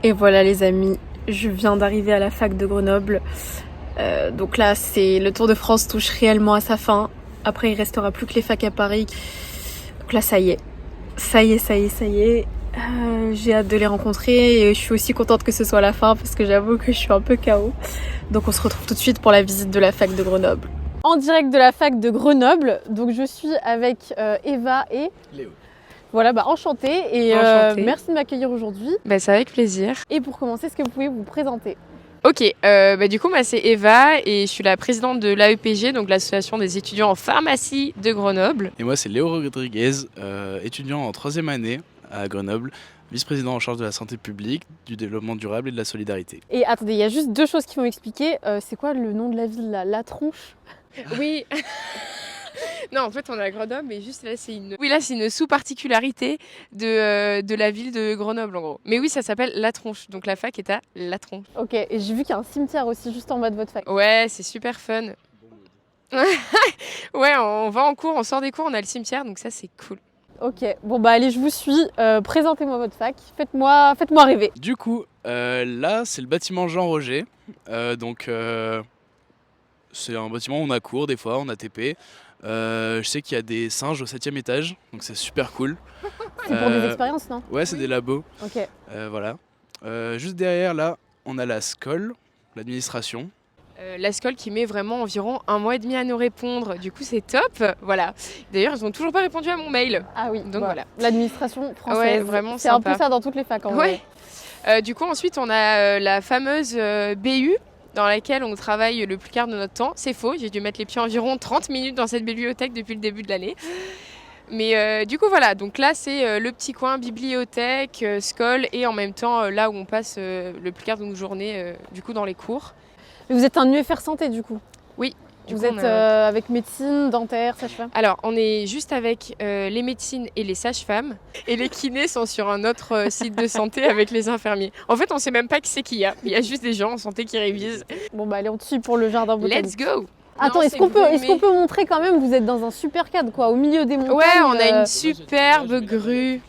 Et voilà les amis, je viens d'arriver à la fac de Grenoble. Donc là, c'est le Tour de France touche réellement à sa fin. Après, il restera plus que les facs à Paris. Donc là, ça y est. J'ai hâte de les rencontrer et je suis aussi contente que ce soit la fin parce que j'avoue que je suis un peu KO. Donc on se retrouve tout de suite pour la visite de la fac de Grenoble. En direct de la fac de Grenoble, donc je suis avec Eva et Léo. Voilà, enchantée et merci de m'accueillir aujourd'hui. C'est avec plaisir. Et pour commencer, est-ce que vous pouvez vous présenter ? Ok, du coup, moi c'est Eva et je suis la présidente de l'AEPG, donc l'association des étudiants en pharmacie de Grenoble. Et moi c'est Léo Rodriguez, étudiant en 3e année à Grenoble, vice-président en charge de la santé publique, du développement durable et de la solidarité. Et attendez, il y a juste deux choses qu'il faut m'expliquer. C'est quoi le nom de la ville là ? La Tronche ? Oui. Non, en fait, on est à Grenoble, mais juste là, c'est une sous-particularité de la ville de Grenoble, en gros. Mais oui, ça s'appelle La Tronche, donc la fac est à La Tronche. Ok, et j'ai vu qu'il y a un cimetière aussi juste en bas de votre fac. Ouais, c'est super fun. Ouais, on va en cours, on sort des cours, on a le cimetière, donc ça, c'est cool. Ok, allez, je vous suis. Présentez-moi votre fac, faites-moi rêver. Du coup, là c'est le bâtiment Jean Roger, c'est un bâtiment où on a cours des fois, on a TP. Je sais qu'il y a des singes au 7e étage, donc c'est super cool. C'est pour des expériences, non ? Ouais, c'est des labos. Ok. Voilà. Juste derrière, là, on a la SCOL, l'administration. La SCOL qui met vraiment environ 1 mois et demi à nous répondre, du coup c'est top, voilà. D'ailleurs ils n'ont toujours pas répondu à mon mail. Ah oui, donc voilà. L'administration française, ouais, vraiment c'est sympa. un peu ça dans toutes les facs en vrai. Du coup ensuite on a la fameuse BU dans laquelle on travaille le plus quart de notre temps. C'est faux, j'ai dû mettre les pieds environ 30 minutes dans cette bibliothèque depuis le début de l'année. Mais du coup voilà, donc là c'est le petit coin bibliothèque, SCOL et en même temps là où on passe le plus quart de nos journées du coup dans les cours. Mais vous êtes un UFR santé du coup ? Oui. Vous êtes avec médecine, dentaire, sage-femme ? Alors, on est juste avec les médecines et les sages-femmes. Et les kinés sont sur un autre site de santé avec les infirmiers. En fait, on sait même pas qui c'est qu'il y a. Il y a juste des gens en santé qui révisent. Allez, on te suit pour le jardin botanique. Let's go! Attends, est-ce qu'on peut montrer quand même, vous êtes dans un super cadre quoi, au milieu des montagnes. Ouais, on a une superbe grue.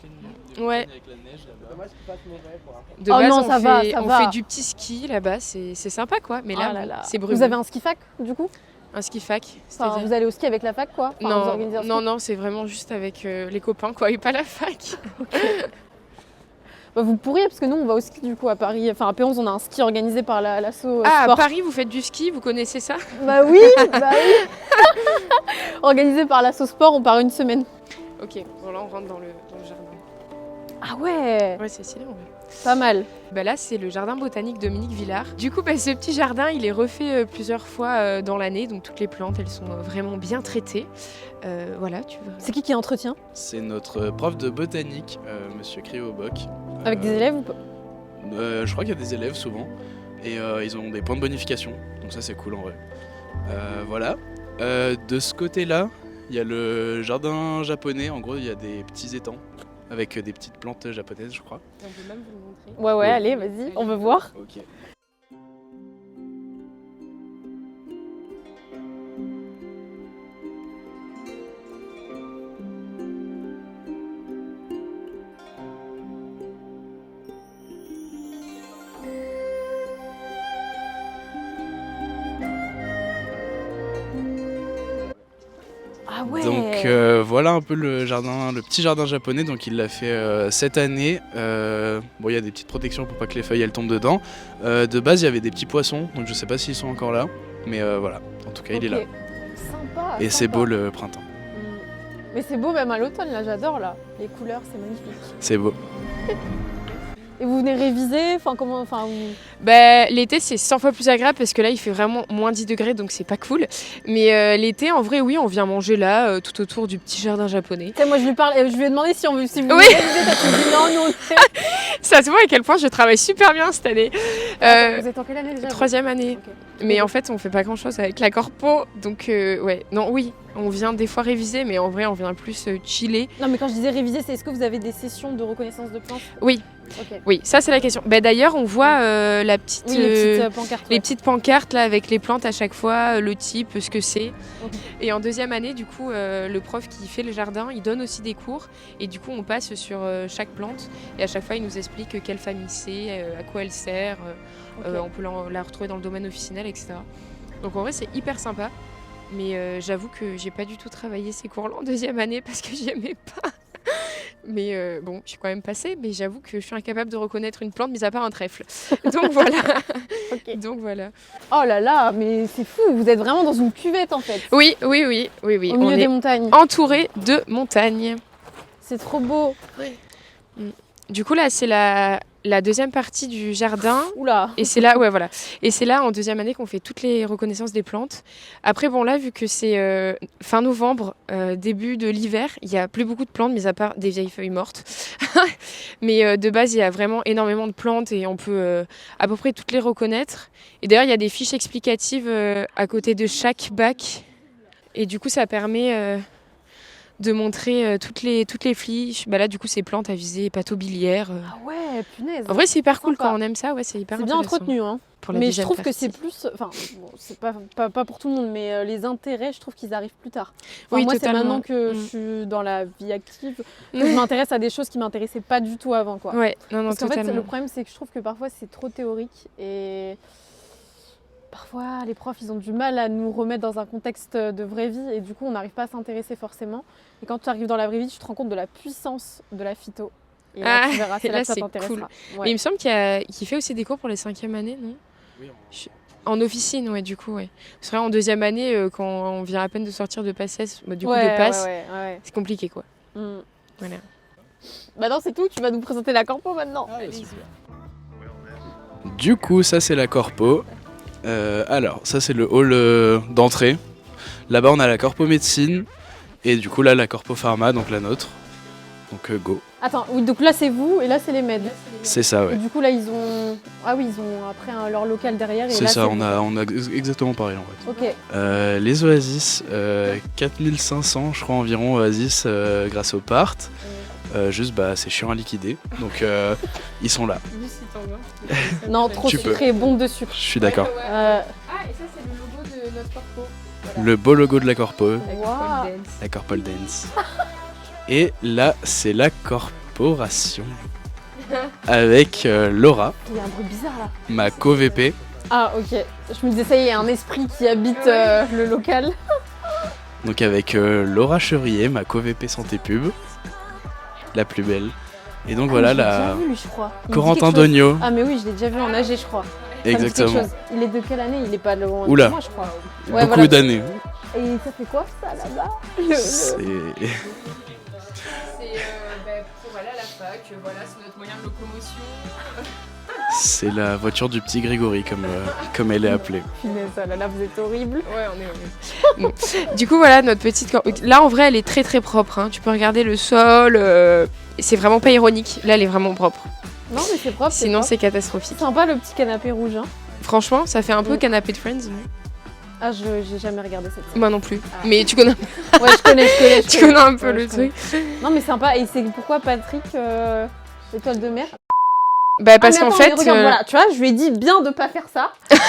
Ouais. De base, on fait du petit ski là-bas, c'est sympa quoi. Mais là, c'est brumeux. Vous avez un ski fac du coup ? Un ski fac. Enfin, vous allez au ski avec la fac quoi ? Non, c'est vraiment juste avec les copains quoi, et pas la fac. Okay. Vous pourriez, parce que nous on va au ski du coup à Paris, enfin à P11 on a un ski organisé par l'asso sport. Ah, à Paris vous faites du ski, vous connaissez ça ? Bah oui. Organisé par l'asso sport, on part une semaine. Ok, bon là on rentre dans le jardin. Ah ouais. Ouais, c'est stylé en vrai. Pas mal. Là, c'est le jardin botanique Dominique Villard. Du coup, ce petit jardin, il est refait plusieurs fois dans l'année. Donc, toutes les plantes, elles sont vraiment bien traitées. Voilà, tu veux. C'est qui entretient ? C'est notre prof de botanique, monsieur Créoboc. Avec des élèves ou pas ? Je crois qu'il y a des élèves souvent. Et ils ont des points de bonification. Donc ça, c'est cool en vrai. Voilà. De ce côté-là, il y a le jardin japonais. En gros, il y a des petits étangs. Avec des petites plantes japonaises, je crois. On peut même vous le montrer. Ouais, allez, vas-y, on veut voir. Ok. Ah ouais. Donc voilà un peu le petit jardin japonais. Donc il l'a fait cette année. Il y a des petites protections pour pas que les feuilles elles tombent dedans. De base il y avait des petits poissons, donc je sais pas s'ils sont encore là. Mais voilà, en tout cas il est là. Sympa. Et c'est beau le printemps. Mais c'est beau même à l'automne là, j'adore là. Les couleurs, c'est magnifique. C'est beau. Et vous venez réviser, L'été c'est 100 fois plus agréable parce que là il fait vraiment moins 10 degrés donc c'est pas cool. Mais l'été en vrai oui on vient manger là tout autour du petit jardin japonais. Moi je lui ai demandé si vous oui. révisez, t'as dit non. Ça se voit à quel point je travaille super bien cette année. Vous êtes en quelle année déjà ? 3e année. Okay. Mais en fait on fait pas grand chose avec la corpo donc on vient des fois réviser mais en vrai on vient plus chiller. Non mais quand je disais réviser c'est est-ce que vous avez des sessions de reconnaissance de plantes ? Oui. Ok. Oui, ça c'est la question. Bah, d'ailleurs, on voit la petite, Oui, les petites pancartes. les ouais. petites pancartes là avec les plantes à chaque fois, le type, ce que c'est. Ok. Et en deuxième année, du coup, le prof qui fait le jardin, il donne aussi des cours. Et du coup, on passe sur chaque plante. Et à chaque fois, il nous explique quelle famille c'est, à quoi elle sert. Ok. On peut la retrouver dans le domaine officinal, etc. Donc en vrai, c'est hyper sympa. Mais j'avoue que j'ai pas du tout travaillé ces cours-là en deuxième année parce que j'aimais pas. Mais bon, je suis quand même passée, mais j'avoue que je suis incapable de reconnaître une plante, mis à part un trèfle. Donc voilà. Ok. Donc voilà. Oh là là, mais c'est fou, vous êtes vraiment dans une cuvette en fait. Oui. Au On milieu est des montagnes. entouré de montagnes. C'est trop beau. Du coup là, c'est la deuxième partie du jardin. Oula. Et c'est là, ouais, voilà. Et c'est là, en deuxième année, qu'on fait toutes les reconnaissances des plantes. Après, bon, là, vu que c'est fin novembre, début de l'hiver, il n'y a plus beaucoup de plantes, mis à part des vieilles feuilles mortes. Mais de base, il y a vraiment énormément de plantes et on peut à peu près toutes les reconnaître. Et d'ailleurs, il y a des fiches explicatives à côté de chaque bac. Et du coup, ça permet de montrer toutes les fiches. Bah là, du coup, c'est plantes à visée hépatobiliaire. Ah ouais, punaise. En vrai, c'est hyper cool Sympa. quand on aime ça. Ouais, c'est hyper C'est bien intéressant. entretenu, hein. Pour la Mais je deuxième trouve que partie. c'est plus. Enfin, bon, c'est pas pour tout le monde, mais les intérêts, je trouve qu'ils arrivent plus tard. Enfin, Oui, moi, c'est totalement. maintenant que je suis dans la vie active que je m'intéresse à des choses qui m'intéressaient pas du tout avant, quoi. Ouais, non, Parce qu'en fait, totalement. le problème, c'est que je trouve que parfois, c'est trop théorique et. Parfois, les profs, ils ont du mal à nous remettre dans un contexte de vraie vie et du coup, on n'arrive pas à s'intéresser forcément. Et quand tu arrives dans la vraie vie, tu te rends compte de la puissance de la phyto. Et là, tu verras, c'est et là là, que ça c'est t'intéressera. cool. Ouais. Mais il me semble qu'il fait aussi des cours pour les 5e années, non? Oui, En officine, ouais, du coup, ouais. C'est vrai, en deuxième année, quand on vient à peine de sortir de PACES, du coup, Ouais, de passe, ouais. c'est compliqué, quoi. Mm. Voilà. Bah non, c'est tout, tu vas nous présenter la corpo maintenant. Du coup, ça c'est la corpo. Alors, ça c'est le hall d'entrée. Là-bas, on a la corpo médecine. Et du coup, là, la corpo pharma, donc la nôtre. Donc, go. Attends, oui, donc là c'est vous et là c'est les meds. C'est ça, Et ouais. du coup là ils ont. Ah oui, ils ont après leur local derrière. Et C'est là, ça, vous. on a exactement pareil en fait. Ok. Les Oasis, 4500 je crois environ Oasis grâce au part. Juste bah c'est chiant à liquider, donc ils sont là. Non, trop Tu peux. sucré, bombe de sucre. Je suis d'accord. Ah, et ça, c'est le logo de notre corpo. Le beau logo de la corpo, Waouh. la Corpol Dance. Et là c'est la corporation avec Laura, Il y a un bruit bizarre là. ma co-VP. Ah ok. Je me disais ça y est, il y a un esprit qui habite le local. Donc avec Laura Chevrier, ma co-VP santé pub, la plus belle. Et donc voilà Ah, je l'ai la déjà vu lui, je crois. Il me dit Corentin quelque chose. Dogno. Ah mais oui, je l'ai déjà vu en AG, je crois. Ça me dit quelque Exactement. chose. Il est de quelle année? Il est pas loin Oula. de moi, je crois. Ouais, Beaucoup voilà. d'années. Et ça fait quoi ça là-bas? C'est Pour aller à la fac, voilà, c'est notre moyen de locomotion. c'est la voiture du petit Grégory comme elle est appelée. Punaise, oh là là, vous êtes horrible. Ouais, on est horrible. Bon. Du coup, voilà, notre petite corpo. Là, en vrai, elle est très très propre. Hein. Tu peux regarder le sol. C'est vraiment pas ironique. Là, elle est vraiment propre. Non mais c'est propre. Sinon, propre. c'est catastrophique. C'est sympa le petit canapé rouge. Hein. Franchement, ça fait un peu Mm. canapé de Friends. Non Ah, j'ai jamais regardé cette série. Moi non plus. Ah. Mais tu connais, Ouais, je connais. tu connais un peu Ouais, le je connais. truc. Non, mais sympa. Et c'est pourquoi Patrick, étoile de mer? Bah, parce ah, mais qu'en attends, fait. mais regarde, voilà, tu vois, je lui ai dit bien de pas faire ça. Donc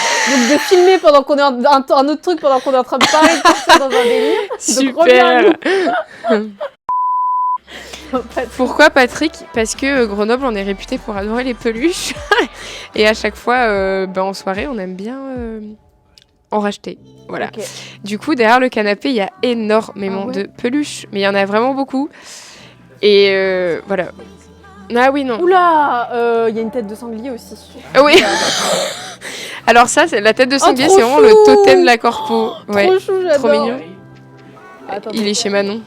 de filmer pendant qu'on est un autre truc pendant qu'on est en train de parler, de partir dans un délire. Donc, reviens à Super. nous. Pourquoi Patrick? Parce que Grenoble, on est réputé pour adorer les peluches. Et à chaque fois, en soirée, on aime bien en racheter. Voilà. Ok. Du coup, derrière le canapé, il y a énormément Ah ouais. de peluches. Mais il y en a vraiment beaucoup. Et voilà. Ah oui, non. Oula, il y a une tête de sanglier aussi. Ah oui. Alors ça, c'est la tête de sanglier, trop c'est vraiment chou. le totem de la corpo. Ouais. Trop chou, j'adore. Trop mignon. Attends, Il est chez Manon.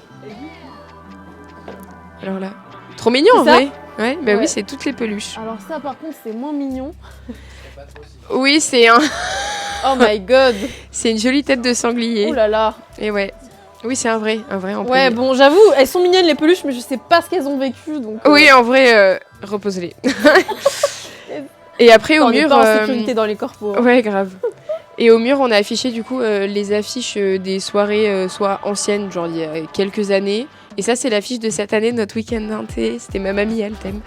Alors là. Trop mignon en C'est ça vrai. Ouais, bah Ouais. oui, c'est toutes les peluches. Alors ça, par contre, c'est moins mignon. Oui, c'est Oh my god. c'est une jolie tête de sanglier. Oh là là. Et ouais. Oui, c'est un vrai en Ouais, premier. bon, j'avoue, elles sont mignonnes les peluches, mais je sais pas ce qu'elles ont vécu, donc. Oui, en vrai, repose-les. Et après, au on est mur. pas en sécurité dans les corpos. Ouais, grave. Et au mur, on a affiché du coup les affiches des soirées, soit anciennes, genre il y a quelques années. Et ça, c'est l'affiche de cette année, notre week-end d'inté. C'était ma mamie, elle t'aime.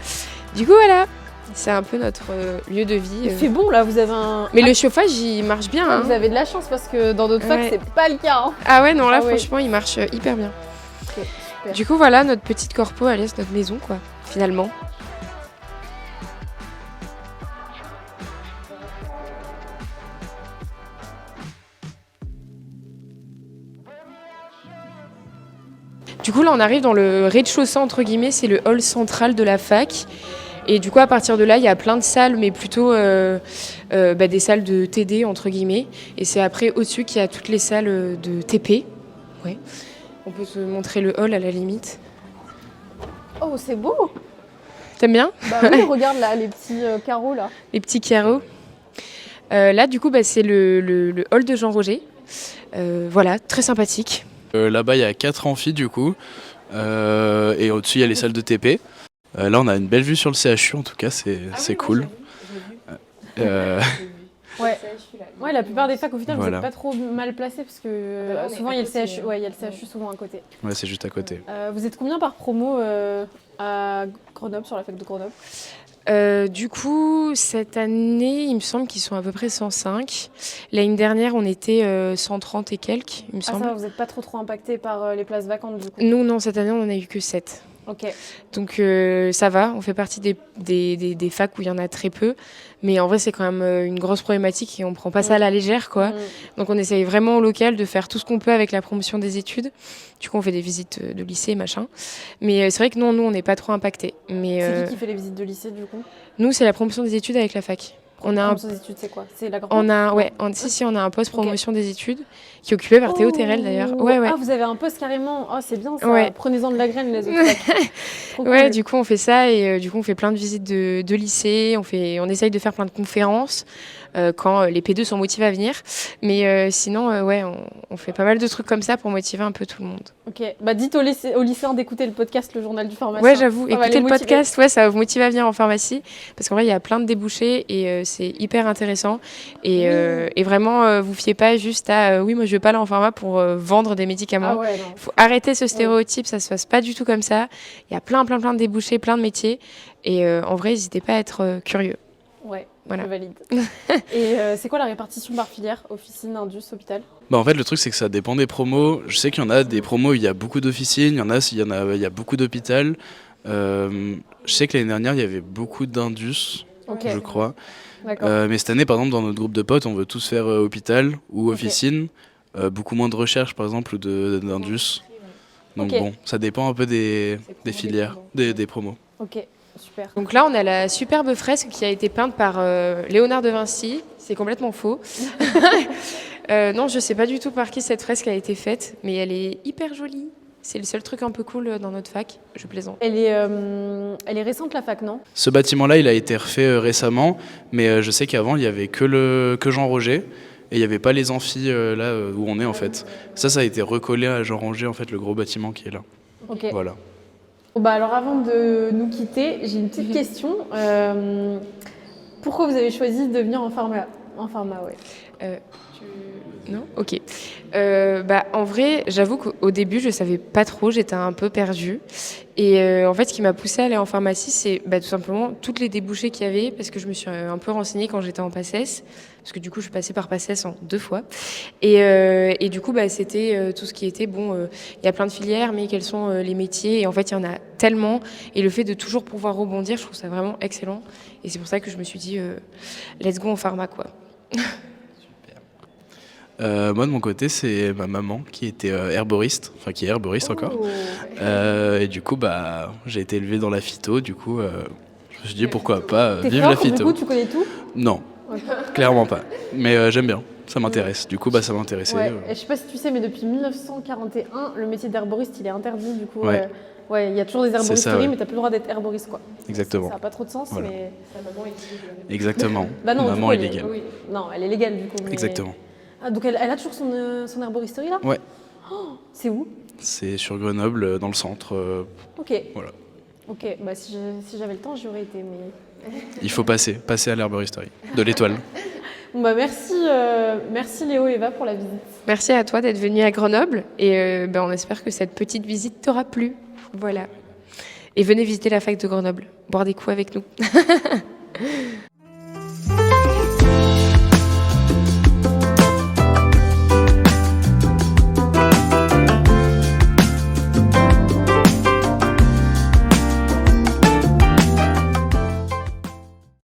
Du coup, voilà. C'est un peu notre lieu de vie. Il fait bon là, vous avez un. Mais le chauffage, il marche bien. Hein. Vous avez de la chance parce que dans d'autres facs, Ouais. c'est pas le cas. Hein. Ah ouais, non, là, Ah ouais. franchement, il marche hyper bien. Ok, super. Du coup, voilà, notre petite corpo, Alice, notre maison, quoi, finalement. Du coup, là, on arrive dans le rez-de-chaussée, entre guillemets, c'est le hall central de la fac. Et du coup, à partir de là, il y a plein de salles, mais plutôt des salles de TD, entre guillemets. Et c'est après, au-dessus, qu'il y a toutes les salles de TP. Ouais. On peut se montrer le hall à la limite. Oh, c'est beau. T'aimes bien? Bah oui, regarde là, les petits carreaux là. Les petits carreaux. Là, du coup, c'est le hall de Jean-Roger. Voilà, très sympathique. Là-bas, il y a 4 amphis du coup, et au-dessus, il y a les salles de TP. Là, on a une belle vue sur le CHU, en tout cas, c'est cool. Ouais, la plupart des facs au final, vous Voilà. n'êtes pas trop mal placés parce que souvent il y a le CHU, il y a le CHU souvent à côté. Ouais, c'est juste à côté. Vous êtes combien par promo à Grenoble, sur la fac de Grenoble? Du coup, cette année, il me semble qu'ils sont à peu près 105. L'année dernière, on était 130 et quelques, il me Ah ça semble. va, vous n'êtes pas trop impacté par les places vacantes du coup? Nous, non, cette année, on en a eu que 7. Ok. Donc ça va, on fait partie des facs où il y en a très peu. Mais en vrai, c'est quand même une grosse problématique et on prend pas ça à la légère, quoi. Donc on essaye vraiment au local de faire tout ce qu'on peut avec la promotion des études. Du coup, on fait des visites de lycée, machin. Mais c'est vrai que non, nous, on n'est pas trop impactés. Mais C'est qui fait les visites de lycée du coup? nous, c'est la promotion des études avec la fac. On a un Promotion des études, c'est quoi? C'est la grande. On a, ouais, on a un poste promotion des études qui est occupé par Théo Terrel d'ailleurs. Ouais, ouais. Ah, vous avez un poste carrément. Oh, c'est bien ça. Ouais. Prenez-en de la graine, les autres facs. Trop Ouais, cool. du coup on fait ça et du coup on fait plein de visites de lycée, on essaye de faire plein de conférences quand les P2 sont motivés à venir. Mais sinon, ouais, on fait pas mal de trucs comme ça pour motiver un peu tout le monde. Ok, bah dites aux lycéens d'écouter le podcast Le Journal du Pharmacien. Ouais, j'avoue, Ça va écoutez les le motiver. podcast, ouais, ça va vous motiver à venir en pharmacie parce qu'en vrai il y a plein de débouchés et c'est hyper intéressant. Et vraiment, vous fiez pas juste à oui, moi je veux pas aller en pharma pour vendre des médicaments. Ah ouais, non. Faut arrêter ce stéréotype, ça se passe pas du tout comme ça. Il y a plein de débouchés, plein de métiers. Et en vrai, n'hésitez pas à être curieux. Ouais, Voilà. je valide. Et c'est quoi la répartition par filière? Officine, indus, hôpital? Bah en fait le truc c'est que ça dépend des promos. Je sais qu'il y en a des promos où il y a beaucoup d'officines, il y a beaucoup d'hôpital. Je sais que l'année dernière il y avait beaucoup d'indus, Ok, je crois. d'accord. Mais cette année par exemple dans notre groupe de potes on veut tous faire hôpital ou Ok. officine. Beaucoup moins de recherche par exemple ou d'indus. Donc Ok. bon, ça dépend un peu des filières, des promos. Ok, super. Donc là, on a la superbe fresque qui a été peinte par Léonard de Vinci. C'est complètement faux. Non, je sais pas du tout par qui cette fresque a été faite, mais elle est hyper jolie. C'est le seul truc un peu cool dans notre fac. Je plaisante. Elle est récente la fac, non? Ce bâtiment-là, il a été refait récemment, mais je sais qu'avant, il y avait que Jean-Roger, et il n'y avait pas les amphis là où on est en fait. Ça a été recollé à Jean-Roger, en fait, le gros bâtiment qui est là. Ok. Voilà. Bon, bah alors avant de nous quitter, j'ai une petite question. Pourquoi vous avez choisi de venir en pharma? En pharma, ouais. Non? Ok. En vrai, j'avoue qu'au début, je savais pas trop, j'étais un peu perdue. Et en fait, ce qui m'a poussée à aller en pharmacie, c'est tout simplement toutes les débouchés qu'il y avait, parce que je me suis un peu renseignée quand j'étais en PACES, parce que du coup, je suis passée par PACES en 2 fois. Et du coup, c'était tout ce qui était, il y a plein de filières, mais quels sont les métiers? Et en fait, il y en a tellement. Et le fait de toujours pouvoir rebondir, je trouve ça vraiment excellent. Et c'est pour ça que je me suis dit, let's go en pharma, quoi. Moi, de mon côté, c'est ma maman qui était herboriste, enfin qui est herboriste encore. Et du coup, j'ai été élevé dans la phyto, du coup, je me suis dit pourquoi pas T'es vivre fort, la phyto. du coup, tu connais tout? Non, clairement pas. Mais j'aime bien, ça m'intéresse. Du coup, ça m'a intéressé. Ouais. Et je sais pas si tu sais, mais depuis 1941, le métier d'herboriste, il est interdit. Du coup, Ouais. il y a toujours des herboristeries, ça, ouais. mais t'as plus le droit d'être herboriste, quoi. Exactement. Ça n'a pas trop de sens, Voilà. mais... Exactement. Bah non, du Maman coup, est légale. Oui. Non, elle est légale, du coup. mais- Exactement. Ah, donc elle a toujours son herboristerie, là? Ouais. Oh, c'est où? C'est sur Grenoble, dans le centre. Ok. Voilà. Ok, bah si j'avais le temps, j'y aurais été, mais... Il faut passer à l'herboristerie de l'Étoile. Bon, bah merci Léo et Eva pour la visite. Merci à toi d'être venu à Grenoble et on espère que cette petite visite t'aura plu. Voilà. Et venez visiter la fac de Grenoble, boire des coups avec nous.